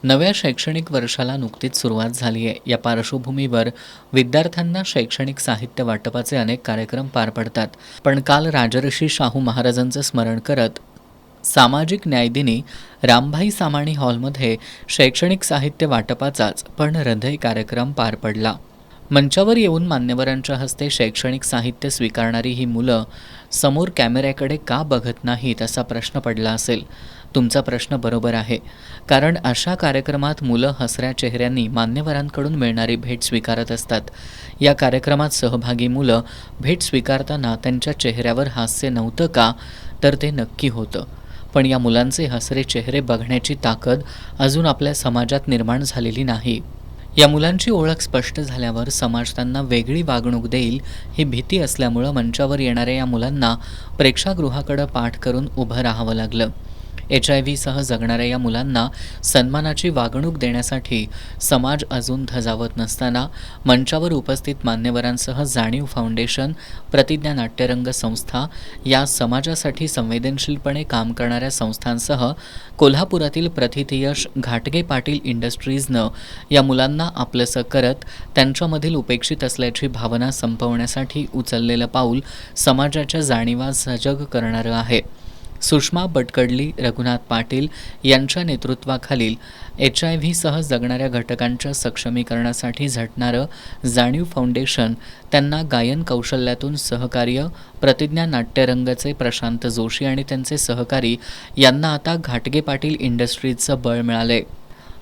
नव्या शैक्षणिक वर्षाला नुकतीच सुरुवात झाली आहे. या पार्श्वभूमीवर विद्यार्थ्यांना शैक्षणिक साहित्य वाटपाचे अनेक कार्यक्रम पार पडतात. पण काल राजर्षी शाहू महाराजांचं स्मरण करत सामाजिक न्यायदिनी रामभाई सामाणी हॉलमध्ये शैक्षणिक साहित्य वाटपाचाच पण हृदय कार्यक्रम पार पडला. मंचावर येऊन मान्यवरांच्या हस्ते शैक्षणिक साहित्य स्वीकारणारी ही मुलं समोर कॅमेऱ्याकडे का बघत नाहीत असा प्रश्न पडला असेल. तुमचा प्रश्न बरोबर आहे, कारण अशा कार्यक्रमात मुलं हसऱ्या चेहऱ्यांनी मान्यवरांकडून मिळणारी भेट स्वीकारत असतात. या कार्यक्रमात सहभागी मुलं भेट स्वीकारताना त्यांच्या चेहऱ्यावर हास्य नव्हतं का, तर ते नक्की होतं. पण या मुलांचे हसरे चेहरे बघण्याची ताकद अजून आपल्या समाजात निर्माण झालेली नाही. या मुलांची ओळख स्पष्ट झाल्यावर समाज त्यांना वेगळी वागणूक देईल ही भीती असल्यामुळं मंचावर येणाऱ्या या मुलांना प्रेक्षागृहाकडं पाठ करून उभं राहावं लागलं. HIV-सह जगणाऱ्या या मुलांना सन्मानाची वागणूक देण्यासाठी समाज अजून धजावत नसताना मंचावर उपस्थित मान्यवरांसह जाणीव फाउंडेशन, प्रतिज्ञा नाट्यरंग संस्था या समाजासाठी संवेदनशीलपणे काम करणाऱ्या संस्थांसह कोल्हापुरातील प्रथितयश घाटगे पाटील इंडस्ट्रीजनं या मुलांना आपलंसं करत त्यांच्यामधील उपेक्षित असल्याची भावना संपवण्यासाठी उचललेलं पाऊल समाजाच्या जाणीवा सजग करणारं आहे. सुषमा बटकडली, रघुनाथ पाटील यांच्या नेतृत्वाखालील HIV-सह जगणाऱ्या घटकांच्या सक्षमीकरणासाठी झटणारं जाणीव फाउंडेशन त्यांना गायन कौशल्यातून सहकार्य, प्रतिज्ञा नाट्यरंगचे प्रशांत जोशी आणि त्यांचे सहकारी यांना आता घाटगे पाटील इंडस्ट्रीजचं बळ मिळाले.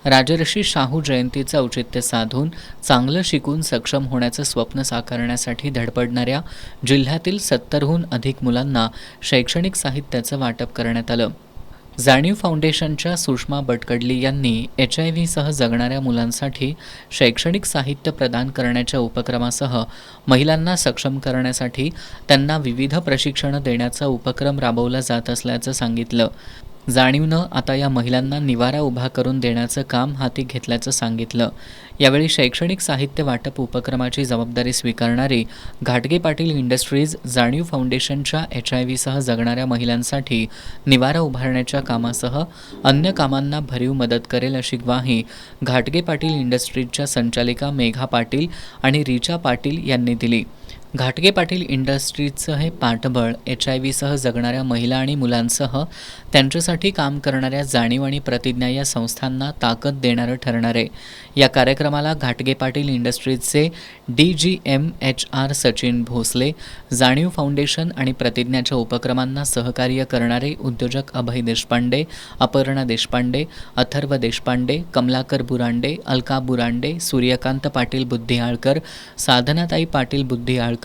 राजर्षी शाहू जयंतीचं औचित्य साधून चांगलं शिकून सक्षम होण्याचं स्वप्न साकारण्यासाठी धडपडणाऱ्या जिल्ह्यातील 70हून अधिक मुलांना शैक्षणिक साहित्याचं वाटप करण्यात आलं. जाणीव फाउंडेशनच्या सुषमा बटकडली यांनी HIV-सह जगणाऱ्या मुलांसाठी शैक्षणिक साहित्य प्रदान करण्याच्या उपक्रमासह महिलांना सक्षम करण्यासाठी त्यांना विविध प्रशिक्षणं देण्याचा उपक्रम राबवला जात असल्याचं सांगितलं. जाणीवनं आता या महिलांना निवारा उभा करून देण्याचं काम हाती घेतल्याचं सांगितलं. यावेळी शैक्षणिक साहित्य वाटप उपक्रमाची जबाबदारी स्वीकारणारी घाटगे पाटील इंडस्ट्रीज जाणीव फाउंडेशनच्या HIV-सह जगणाऱ्या महिलांसाठी निवारा उभारण्याच्या कामासह अन्य कामांना भरीव मदत करेल अशी ग्वाही घाटगे पाटील इंडस्ट्रीजच्या संचालिका मेघा पाटील आणि रिचा पाटील यांनी दिली. घाटगे पाटील इंडस्ट्रीजचं हे पाठबळ HIV-सह जगणाऱ्या महिला आणि मुलांसह त्यांच्यासाठी काम करणाऱ्या जाणीव आणि प्रतिज्ञा या संस्थांना ताकद देणारं ठरणार आहे. या कार्यक्रमाला घाटगे पाटील इंडस्ट्रीजचे DGMHR सचिन भोसले, जाणीव फाउंडेशन आणि प्रतिज्ञाच्या उपक्रमांना सहकार्य करणारे उद्योजक अभय देशपांडे, अपर्णा देशपांडे, अथर्व देशपांडे, कमलाकर बुरांडे, अलका बुरांडे, सूर्यकांत पाटील बुद्धिआळकर, साधनाताई पाटील बुद्धिआळकर,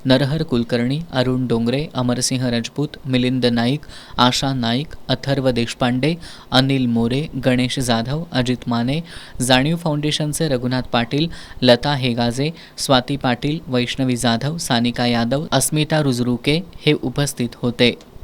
नरहर कुलकर्णी, अरुण डोंगरे, अमरसिंह राजपूत, मिलिंद नाईक, आशा नाईक, अथर्व देशपांडे, अनिल मोरे, गणेश जाधव, अजित माने, जाणीव फाउंडेशनचे रघुनाथ पाटील, लता हेगाजे, स्वाती पाटील, वैष्णवी जाधव, सानिका यादव, अस्मिता रुजरुके हे उपस्थित होते.